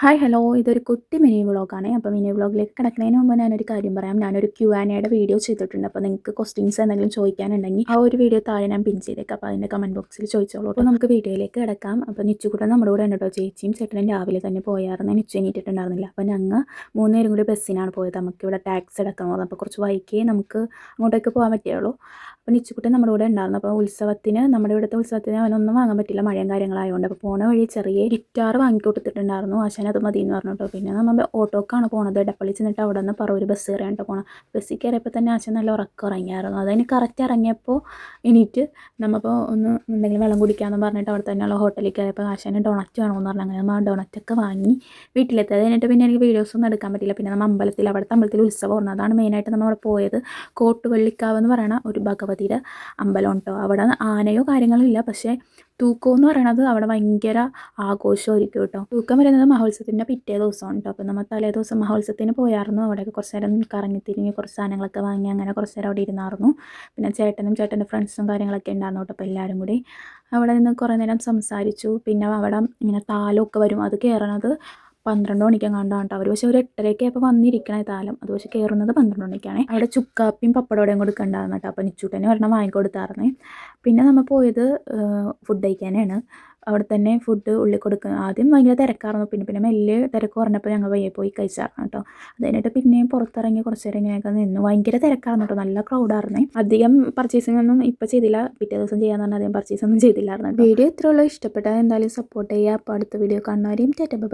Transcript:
Hi hello ഇതൊരു കുട്ടി mini വ്ളോഗാണ്. അപ്പോൾ മിനി വ്ളോഗിലേക്ക് കിടക്കുന്നതിന് മുമ്പ് ഞാനൊരു കാര്യം പറയാം. ഞാനൊരു Q&Aയുടെ വീഡിയോ ചെയ്തിട്ടുണ്ട്. അപ്പോൾ നിങ്ങൾക്ക് ക്വസ്റ്റ്യൻസ് എന്തെങ്കിലും ചോദിക്കാനുണ്ടെങ്കിൽ ആ ഒരു വീഡിയോ താഴെ ഞാൻ പിൻ ചെയ്തേക്കാം. അപ്പോൾ അതിൻ്റെ കമൻറ്റ് ബോക്സിൽ ചോദിച്ചോളൂ. അപ്പോൾ നമുക്ക് വീഡിയോയിലേക്ക് കിടക്കാം. അപ്പോൾ നിച്ചുകൂടെ നമ്മുടെ കൂടെ ഉണ്ട് കേട്ടോ. ചേച്ചിയും ചേട്ടനും രാവിലെ തന്നെ പോയായിരുന്നു. നിച്ചു എണീറ്റിട്ടുണ്ടായിരുന്നില്ല. അപ്പോൾ ഞങ്ങൾ 3 പേരും കൂടി ബസ്സിനാണ് പോയത്. നമുക്കിവിടെ ടാക്സി എടുക്കണമായിരുന്നു. അപ്പോൾ കുറച്ച് വൈകിയേ നമുക്ക് അങ്ങോട്ടേക്ക് പോകാൻ പറ്റുള്ളൂ. അപ്പോൾ നിച്ചുകുട്ടൻ നമ്മുടെ കൂടെ ഉണ്ടായിരുന്നു. അപ്പോൾ നമ്മുടെ ഇവിടുത്തെ ഉത്സവത്തിന് അവനൊന്നും വാങ്ങാൻ പറ്റില്ല, മഴയും കാര്യങ്ങളായതുകൊണ്ട്. അപ്പോൾ പോണ വഴി ചെറിയ ഗിറ്റാർ വാങ്ങിക്കൊടുത്തിട്ടുണ്ടായിരുന്നു. ആശാൻ അത് മതി എന്ന് പറഞ്ഞു കേട്ടോ. പിന്നെ നമ്മൾ ഓട്ടോക്കാണ് പോണത്. എടപ്പള്ളി ചെന്നിട്ട് അവിടെ നിന്ന് പറവൂർ ബസ് കയറിയാണ് പോകണം. ബസ്സിൽ കയറിയപ്പോൾ തന്നെ ആശാൻ നല്ല ഉറക്കം ഇറങ്ങിയായിരുന്നു. അതിന് കറക്റ്റ് ഇറങ്ങിയപ്പോൾ എണീറ്റ് നമ്മപ്പോൾ ഒന്ന് എന്തെങ്കിലും വെള്ളം കുടിക്കാമെന്ന് പറഞ്ഞിട്ട് അവിടെ തന്നെയുള്ള ഹോട്ടലിൽ കയറിയപ്പോൾ ആശാന് ഡൊണറ്റ് വേണമെന്ന് പറഞ്ഞു. അങ്ങനെ നമ്മൾ ആ ഡൊണറ്റൊക്കെ വാങ്ങി വീട്ടിലെത്തി. അത് കഴിഞ്ഞിട്ട് പിന്നെ എനിക്ക് വീഡിയോസൊന്നും എടുക്കാൻ പറ്റില്ല. പിന്നെ നമ്മൾ അവിടുത്തെ അമ്പലത്തിൽ ഉത്സവമായിരുന്നു. അതാണ് മെയിനായിട്ട് നമ്മൾ അവിടെ പോയത്. കോട്ടുവള്ളിക്കാവ് എന്ന് പറയുന്ന ഒരു ഭഗവതിയുടെ അമ്പലം കേട്ടോ. അവിടെ ആനയോ കാര്യങ്ങളോ ഇല്ല, പക്ഷേ തൂക്കം എന്ന് പറയണത് അവിടെ ഭയങ്കര ആഘോഷമായിരിക്കും കേട്ടോ. തൂക്കം വരുന്നത് മഹോത്സവത്തിൻ്റെ പിറ്റേ ദിവസമാണ് കേട്ടോ. അപ്പോൾ നമ്മൾ തലേ ദിവസം മഹോത്സവത്തിന് പോയായിരുന്നു. അവിടെയൊക്കെ കുറച്ച് നേരം കറങ്ങിത്തിരിഞ്ഞ് കുറച്ച് സാധനങ്ങളൊക്കെ വാങ്ങി അങ്ങനെ കുറച്ച് നേരം അവിടെ ഇരുന്നായിരുന്നു. പിന്നെ ചേട്ടൻ്റെ ഫ്രണ്ട്സും കാര്യങ്ങളൊക്കെ ഉണ്ടായിരുന്നു കേട്ടോ. അപ്പോൾ എല്ലാവരും കൂടി അവിടെ നിന്ന് കുറേ നേരം സംസാരിച്ചു. പിന്നെ അവിടെ ഇങ്ങനെ താലമൊക്കെ വരും. അത് കയറണത് 12 മണിക്കെങ്ങാണ്ടാണ് കേട്ടോ. അവർ പക്ഷേ ഒരു 8:30 ആയപ്പോൾ വന്നിരിക്കണേ താലം. അത് പക്ഷേ കയറുന്നത് 12 മണിക്കാണ്. അവിടെ ചുക്കാപ്പിയും പപ്പടോടെയും കൊടുക്കണ്ടായിരുന്നു കേട്ടോ. അപ്പോൾ നിച്ചൂട്ടനെ ഒരെണ്ണം വാങ്ങിക്കൊടുത്തായിരുന്നേ. പിന്നെ നമ്മൾ പോയത് ഫുഡ് കഴിക്കാനാണ്. അവിടെ തന്നെ ഫുഡ് ഉള്ളിൽ കൊടുക്കുക. ആദ്യം ഭയങ്കര തിരക്കായിരുന്നു. പിന്നെ മെല്ലെ തിരക്ക് കുറഞ്ഞപ്പോൾ ഞങ്ങൾ പയ്യെ പോയി കഴിച്ചായിരുന്നു കേട്ടോ. അത് കഴിഞ്ഞിട്ട് പിന്നെയും പുറത്തിറങ്ങി കുറച്ച് നേരം ഇങ്ങനെയൊക്കെ നിന്നു. ഭയങ്കര തിരക്കായിരുന്നു കേട്ടോ. നല്ല ക്രൗഡായിരുന്നേ. അധികം പർച്ചേസിംഗ് ഒന്നും ഇപ്പോൾ ചെയ്തില്ല. പിറ്റേ ദിവസം ചെയ്യാൻ പറഞ്ഞാൽ അധികം പർച്ചേസ് ഒന്നും ചെയ്തില്ലായിരുന്നു. വീഡിയോ ഇത്രയുള്ളൂ. ഇഷ്ടപ്പെട്ടാൽ എന്തായാലും സപ്പോർട്ട് ചെയ്യുക. അപ്പോൾ അടുത്ത വീഡിയോ കാണുന്നവരെയും ടാറ്റാ ബൈ.